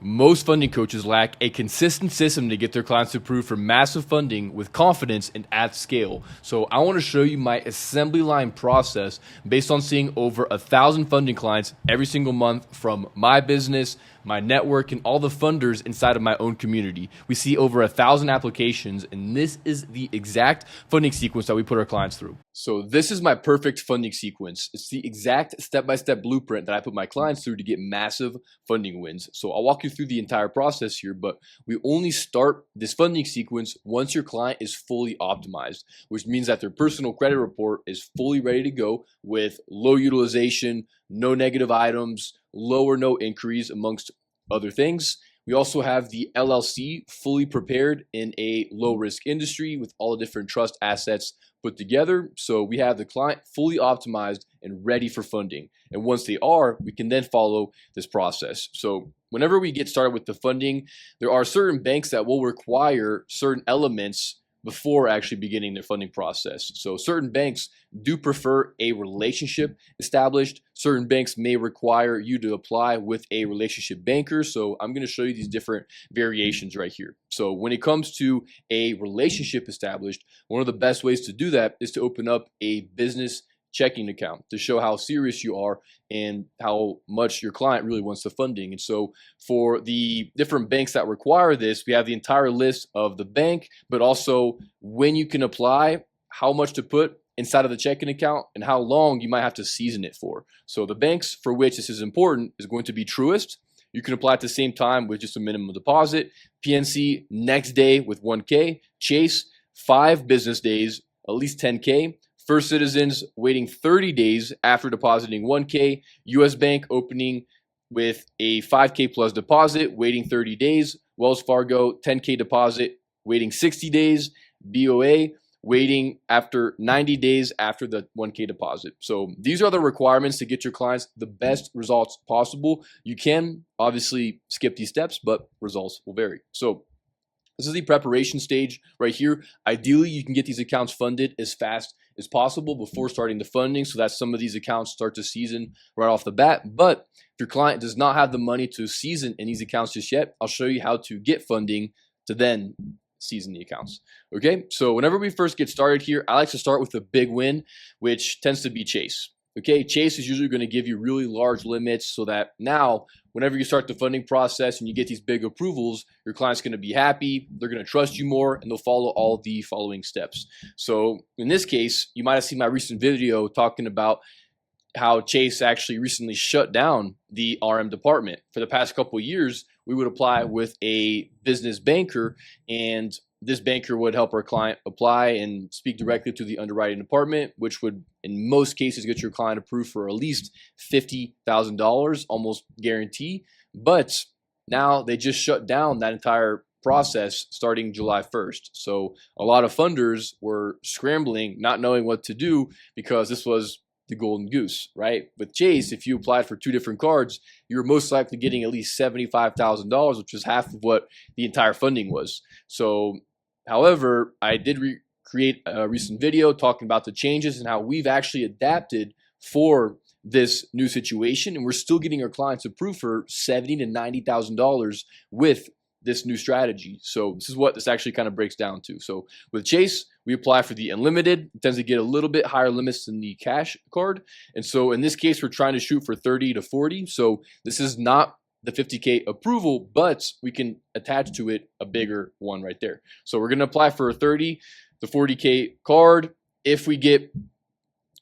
Most funding coaches lack a consistent system to get their clients approved for massive funding with confidence and at scale. So I want to show you my assembly line process based on seeing over 1,000 funding clients every single month from my business, my network, and all the funders inside of my own community. We see over 1,000 applications, and this is the exact funding sequence that we put our clients through. So this is my perfect funding sequence. It's the exact step-by-step blueprint that I put my clients through to get massive funding wins. So I'll walk you through the entire process here, but we only start this funding sequence once your client is fully optimized, which means that their personal credit report is fully ready to go with low utilization, no negative items, low or no inquiries, amongst other things. We also have the LLC fully prepared in a low risk industry with all the different trust assets put together. So we have the client fully optimized and ready for funding. And once they are, we can then follow this process. So whenever we get started with the funding, there are certain banks that will require certain elements before actually beginning their funding process. So certain banks do prefer a relationship established. Certain banks may require you to apply with a relationship banker. So I'm going to show you these different variations right here. So when it comes to a relationship established, one of the best ways to do that is to open up a business checking account to show how serious you are and how much your client really wants the funding. And so for the different banks that require this, we have the entire list of the bank, but also when you can apply, how much to put inside of the checking account, and how long you might have to season it for. So the banks for which this is important is going to be Truist. You can apply at the same time with just a minimum deposit. PNC next day with 1K. Chase 5 business days, at least 10K. First Citizens waiting 30 days after depositing 1K. US Bank opening with a 5K plus deposit, waiting 30 days. Wells Fargo 10K deposit, waiting 60 days. BOA waiting after 90 days after the 1K deposit. So these are the requirements to get your clients the best results possible. You can obviously skip these steps, but results will vary. So this is the preparation stage right here. Ideally, you can get these accounts funded as fast as possible before starting the funding, so that some of these accounts start to season right off the bat. But if your client does not have the money to season in these accounts just yet, I'll show you how to get funding to then season the accounts. Okay, so whenever we first get started here, I like to start with a big win, which tends to be Chase. Okay, Chase is usually going to give you really large limits so that now whenever you start the funding process and you get these big approvals, your client's going to be happy, they're going to trust you more, and they'll follow all the following steps. So in this case, you might have seen my recent video talking about how Chase actually recently shut down the RM department. For the past couple of years, we would apply with a business banker, and this banker would help our client apply and speak directly to the underwriting department, which would in most cases get your client approved for at least $50,000, almost guarantee. But now they just shut down that entire process starting July 1st. So a lot of funders were scrambling, not knowing what to do, because this was the golden goose, right? With Chase, if you applied for 2 different cards, you're most likely getting at least $75,000, which is half of what the entire funding was. So, however, I did create a recent video talking about the changes and how we've actually adapted for this new situation, and we're still getting our clients approved for $70,000 to $90,000 with this new strategy. So this is what this actually kind of breaks down to. So with Chase, we apply for the unlimited. It tends to get a little bit higher limits than the cash card. And so in this case, we're trying to shoot for 30 to 40. So this is not the 50K approval, but we can attach to it a bigger one right there. So we're going to apply for a 30 to 40K card. If we get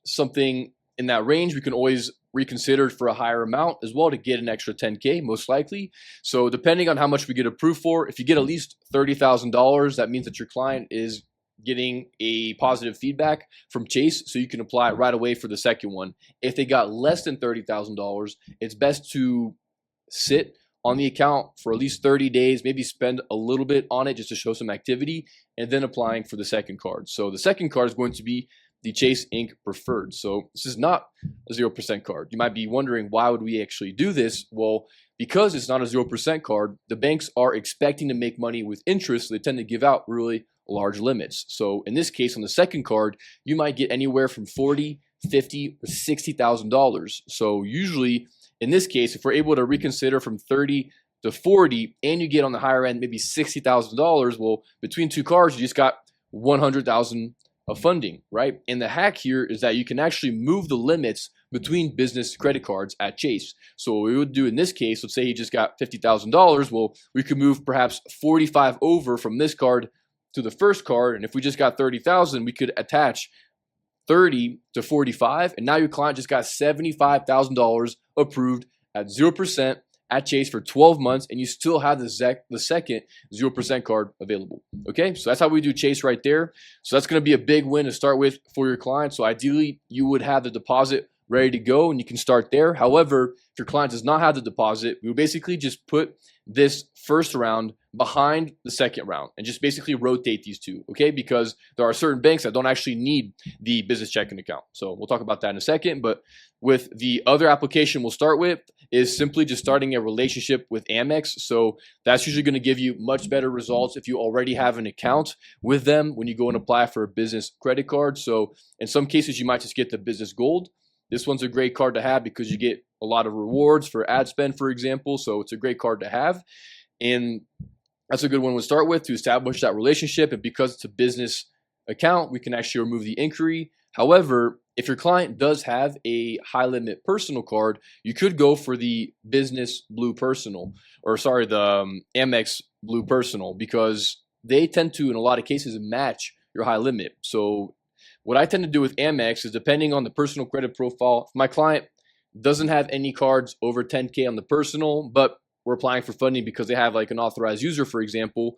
something in that range, we can always reconsider for a higher amount as well to get an extra 10K most likely. So depending on how much we get approved for, if you get at least $30,000, that means that your client is getting a positive feedback from Chase, so you can apply right away for the second one. If they got less than $30,000, it's best to sit on the account for at least 30 days, maybe spend a little bit on it just to show some activity, and then applying for the second card. So the second card is going to be the Chase Inc. Preferred. So this is not a 0% card. You might be wondering, why would we actually do this? Well, because it's not a 0% card, the banks are expecting to make money with interest, so they tend to give out really large limits. So in this case, on the second card, you might get anywhere from $40,000, $50,000, or $60,000. So usually, in this case, if we're able to reconsider from 30 to 40, and you get on the higher end maybe $60,000. Well, between two cards, you just got 100,000 of funding, right? And the hack here is that you can actually move the limits between business credit cards at Chase. So what we would do in this case, let's say he just got $50,000. Well, we could move perhaps 45 over from this card to the first card. And if we just got 30,000, we could attach 30 to 45. And now your client just got $75,000 approved at 0% at Chase for 12 months, and you still have the second 0% card available. Okay, so that's how we do Chase right there. So that's going to be a big win to start with for your client. So ideally, you would have the deposit ready to go, and you can start there. However, if your client does not have the deposit, we will basically just put this first round behind the second round and just basically rotate these two, okay? Because there are certain banks that don't actually need the business checking account. So we'll talk about that in a second. But with the other application we'll start with is simply just starting a relationship with Amex. So that's usually going to give you much better results if you already have an account with them when you go and apply for a business credit card. So in some cases, you might just get the business gold. This one's a great card to have because you get a lot of rewards for ad spend, for example. So it's a great card to have. And that's a good one to start with to establish that relationship. And because it's a business account, we can actually remove the inquiry. However, if your client does have a high limit personal card, you could go for the business blue personal, or sorry, the Amex blue personal, because they tend to, in a lot of cases, match your high limit. So what I tend to do with Amex is, depending on the personal credit profile, if my client doesn't have any cards over 10K on the personal, but we're applying for funding because they have like an authorized user, for example,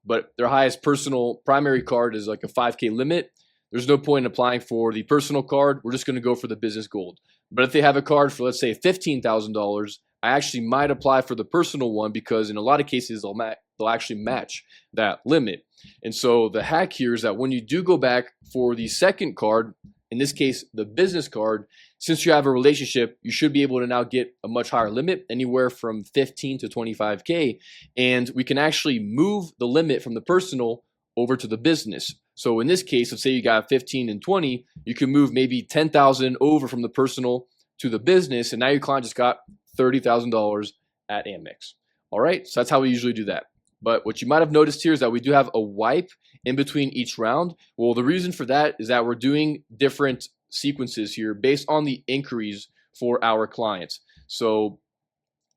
but their highest personal primary card is like a 5K limit, there's no point in applying for the personal card. We're just going to go for the business gold. But if they have a card for, let's say, $15,000, I actually might apply for the personal one because in a lot of cases, they'll actually match that limit. And so the hack here is that when you do go back for the second card, in this case, the business card, since you have a relationship, you should be able to now get a much higher limit, anywhere from 15 to 25K. And we can actually move the limit from the personal over to the business. So in this case, let's say you got 15 and 20, you can move maybe 10,000 over from the personal to the business, and now your client just got $30,000 at Amex. All right, so that's how we usually do that. But what you might have noticed here is that we do have a wipe in between each round. Well, the reason for that is that we're doing different sequences here based on the inquiries for our clients. So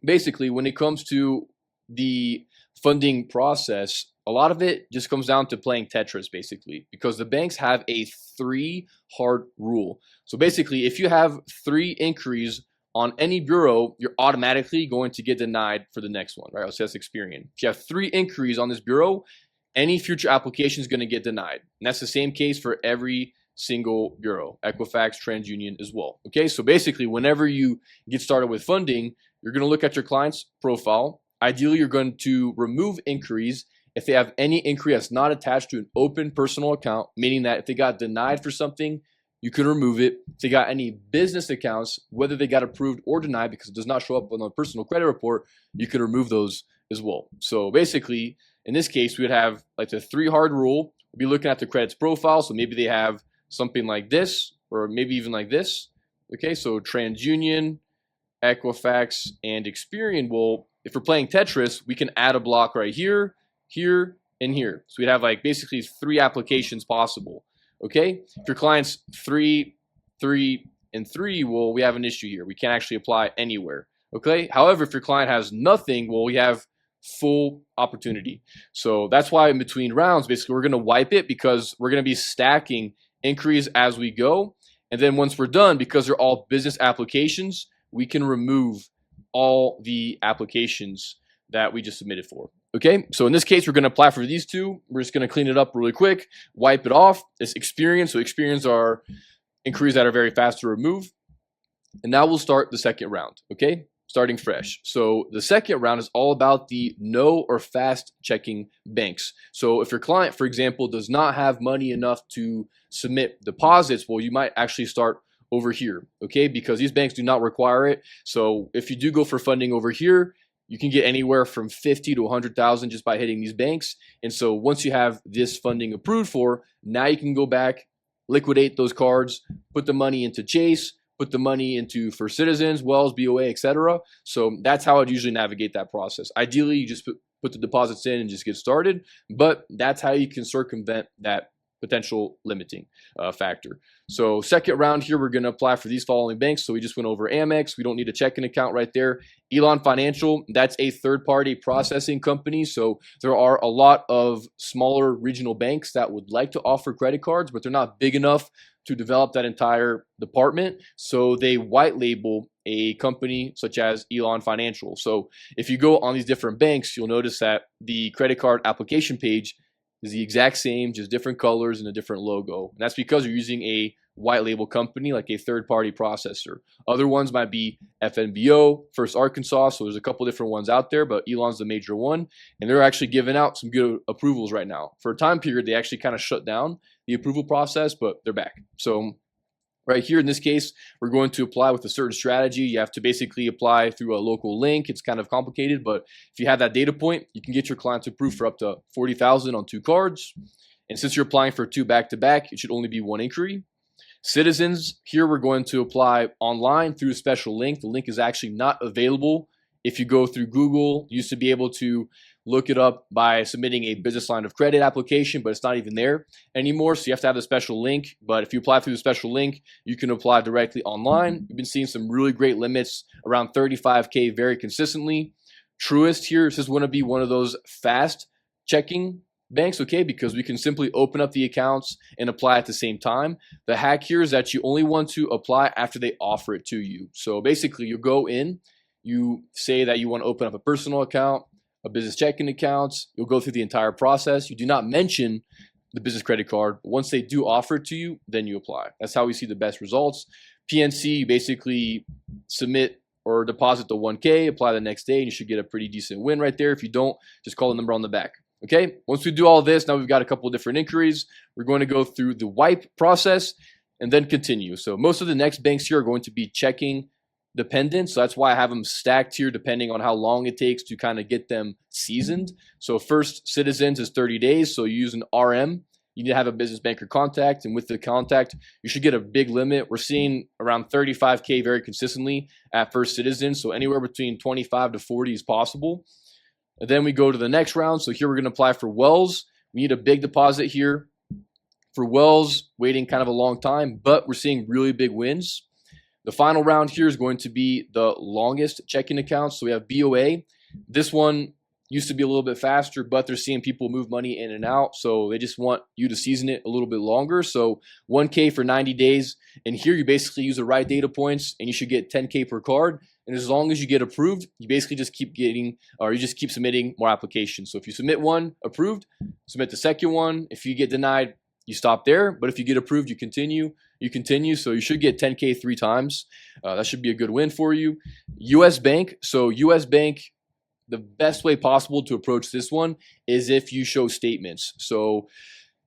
basically, when it comes to the funding process, a lot of it just comes down to playing Tetris, basically, because the banks have a 3 hard rule. So basically, if you have 3 inquiries on any bureau, you're automatically going to get denied for the next one, right? So that's Experian. If you have 3 inquiries on this bureau, any future application is going to get denied. And that's the same case for every single bureau, Equifax, TransUnion as well. Okay, so basically, whenever you get started with funding, you're going to look at your client's profile. Ideally, you're going to remove inquiries if they have any inquiry that's not attached to an open personal account, meaning that if they got denied for something, you can remove it. If they got any business accounts, whether they got approved or denied because it does not show up on the personal credit report, you can remove those as well. So basically, in this case, we would have like the 3 hard rule. We'll be looking at the credit's profile. So maybe they have something like this, or maybe even like this. Okay, so TransUnion, Equifax, and Experian. Well, if we're playing Tetris, we can add a block right here, here, and here. So we'd have like basically 3 applications possible. Okay, if your client's 3, 3, and 3, well, we have an issue here. We can't actually apply anywhere. Okay, however, if your client has nothing, well, we have full opportunity. So that's why in between rounds, basically, we're going to wipe it because we're going to be stacking inquiries as we go. And then once we're done, because they're all business applications, we can remove all the applications that we just submitted for. Okay, so in this case, we're going to apply for these 2. We're just going to clean it up really quick, wipe it off. It's Experian. So Experians are inquiries that are very fast to remove. And now we'll start the second round, okay? Starting fresh. So the second round is all about the no or fast checking banks. So if your client, for example, does not have money enough to submit deposits, well, you might actually start over here, okay? Because these banks do not require it. So if you do go for funding over here, you can get anywhere from 50 to 100,000 just by hitting these banks. And so once you have this funding approved for, now you can go back, liquidate those cards, put the money into Chase, put the money into First Citizens, Wells, BOA, etc. So that's how I'd usually navigate that process. Ideally, you just put the deposits in and just get started, but that's how you can circumvent that potential limiting factor. So second round here, we're going to apply for these following banks. So we just went over Amex. We don't need a checking account right there. Elan Financial, that's a third-party processing company. So there are a lot of smaller regional banks that would like to offer credit cards, but they're not big enough to develop that entire department. So they white label a company such as Elan Financial. So if you go on these different banks, you'll notice that the credit card application page is the exact same, just different colors and a different logo. And that's because you're using a white label company like a third-party processor. Other ones might be FNBO, First Arkansas. So there's a couple different ones out there, but Elan's the major one. And they're actually giving out some good approvals right now. For a time period, they actually kind of shut down the approval process, but they're back. So right here in this case, we're going to apply with a certain strategy. You have to basically apply through a local link. It's kind of complicated, but if you have that data point, you can get your client approved for up to $40,000 on 2 cards. And since you're applying for 2 back-to-back, it should only be 1 inquiry. Citizens, here we're going to apply online through a special link. The link is actually not available if you go through Google. You used to be able to look it up by submitting a business line of credit application, but it's not even there anymore. So you have to have the special link. But if you apply through the special link, you can apply directly online. We've been seeing some really great limits around 35K very consistently. Truist here, this is going to be one of those fast checking banks, okay, because we can simply open up the accounts and apply at the same time. The hack here is that you only want to apply after they offer it to you. So basically you go in, you say that you want to open up a personal account, a business checking account. You'll go through the entire process. You do not mention the business credit card. Once they do offer it to you, then you apply. That's how we see the best results. PNC, you basically submit or deposit the 1K, apply the next day, and you should get a pretty decent win right there. If you don't, just call the number on the back. Okay, once we do all this, now we've got a couple of different inquiries. We're going to go through the wipe process and then continue. So most of the next banks here are going to be checking dependent. So that's why I have them stacked here depending on how long it takes to kind of get them seasoned. So First Citizens is 30 days. So you use an RM. You need to have a business banker contact. And with the contact, you should get a big limit. We're seeing around 35K very consistently at First Citizens. So anywhere between 25 to 40 is possible. And then we go to the next round. So here we're going to apply for Wells. We need a big deposit here. For Wells, waiting kind of a long time, but we're seeing really big wins. The final round here is going to be the longest checking accounts. So we have BOA. This one used to be a little bit faster, but they're seeing people move money in and out. So they just want you to season it a little bit longer. So 1K for 90 days. And here you basically use the right data points and you should get 10K per card. And as long as you get approved, you basically just keep getting, or you just keep submitting more applications. So if you submit one, approved, submit the second one. If you get denied, you stop there. But if you get approved, you continue. So you should get 10K 3 times. That should be a good win for you. US Bank. So US Bank, the best way possible to approach this one is if you show statements. So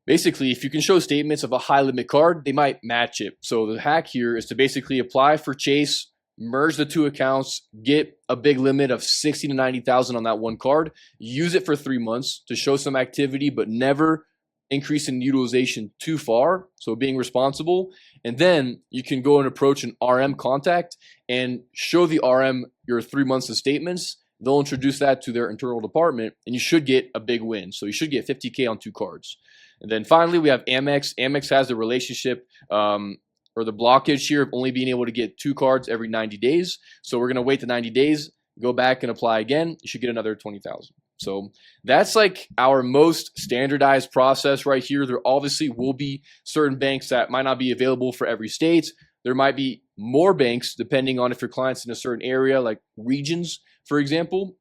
basically, if you can show statements of a high limit card, they might match it. So the hack here is to basically apply for Chase, merge the 2 accounts, get a big limit of 60 to 90,000 on that one card, use it for 3 months to show some activity, but never increase in utilization too far. So being responsible. And then you can go and approach an RM contact and show the RM your 3 months of statements. They'll introduce that to their internal department and you should get a big win. So you should get 50K on 2 cards. And then finally, we have Amex. Amex has the relationship or the blockage here of only being able to get 2 cards every 90 days. So we're going to wait the 90 days, go back and apply again. You should get another 20,000. So that's like our most standardized process right here. There obviously will be certain banks that might not be available for every state. There might be more banks depending on if your client's in a certain area, like regions, for example.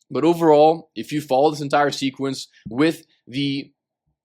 But overall, if you follow this entire sequence with the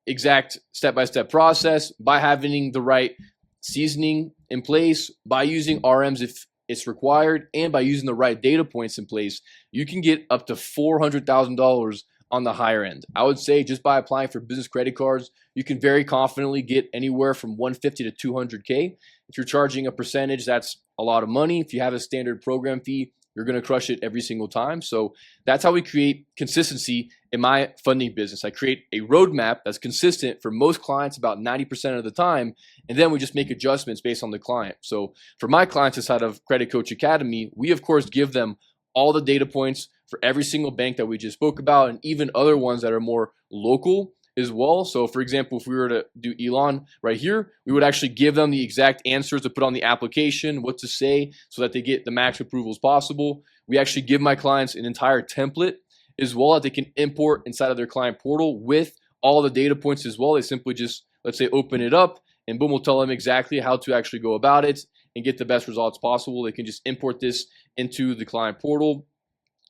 exact step-by-step process, by having the right seasoning in place, by using RMs if it's required, and by using the right data points in place, you can get up to $400,000 on the higher end. I would say just by applying for business credit cards, you can very confidently get anywhere from 150 to 200K. If you're charging a percentage, that's a lot of money. If you have a standard program fee, you're going to crush it every single time. So that's how we create consistency in my funding business. I create a roadmap that's consistent for most clients about 90% of the time, and then we just make adjustments based on the client. So for my clients inside of Credit Coach Academy, we of course give them all the data points for every single bank that we just spoke about, and even other ones that are more local as well. So for example, if we were to do Elon right here, we would actually give them the exact answers to put on the application, what to say so that they get the max approvals possible. We actually give my clients an entire template as well that they can import inside of their client portal with all the data points as well. They simply just, let's say, open it up, and boom, we'll tell them exactly how to actually go about it and get the best results possible. They can just import this into the client portal.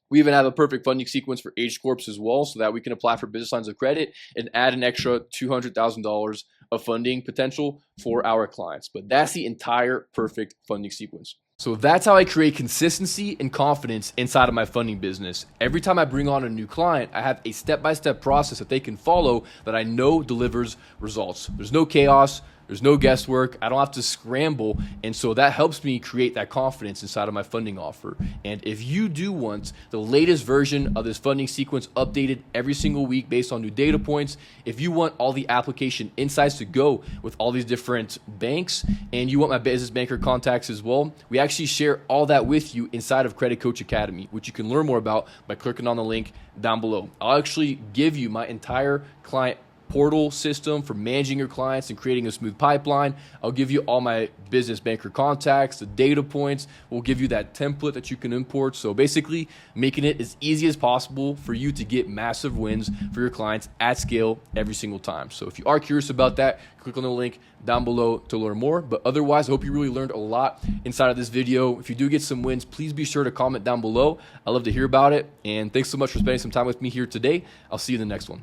We even have a perfect funding sequence for Age Corps as well, so that we can apply for business lines of credit and add an extra $200,000 of funding potential for our clients. But that's the entire perfect funding sequence. So that's how I create consistency and confidence inside of my funding business. Every time I bring on a new client, I have a step-by-step process that they can follow that I know delivers results. There's no chaos. There's no guesswork. I don't have to scramble. And so that helps me create that confidence inside of my funding offer. And if you do want the latest version of this funding sequence updated every single week based on new data points, if you want all the application insights to go with all these different banks, and you want my business banker contacts as well, we actually share all that with you inside of Credit Coach Academy, which you can learn more about by clicking on the link down below. I'll actually give you my entire client portal system for managing your clients and creating a smooth pipeline. I'll give you all my business banker contacts, the data points. We'll give you that template that you can import. So basically making it as easy as possible for you to get massive wins for your clients at scale every single time. So if you are curious about that, click on the link down below to learn more. But otherwise, I hope you really learned a lot inside of this video. If you do get some wins, please be sure to comment down below. I love to hear about it. And thanks so much for spending some time with me here today. I'll see you in the next one.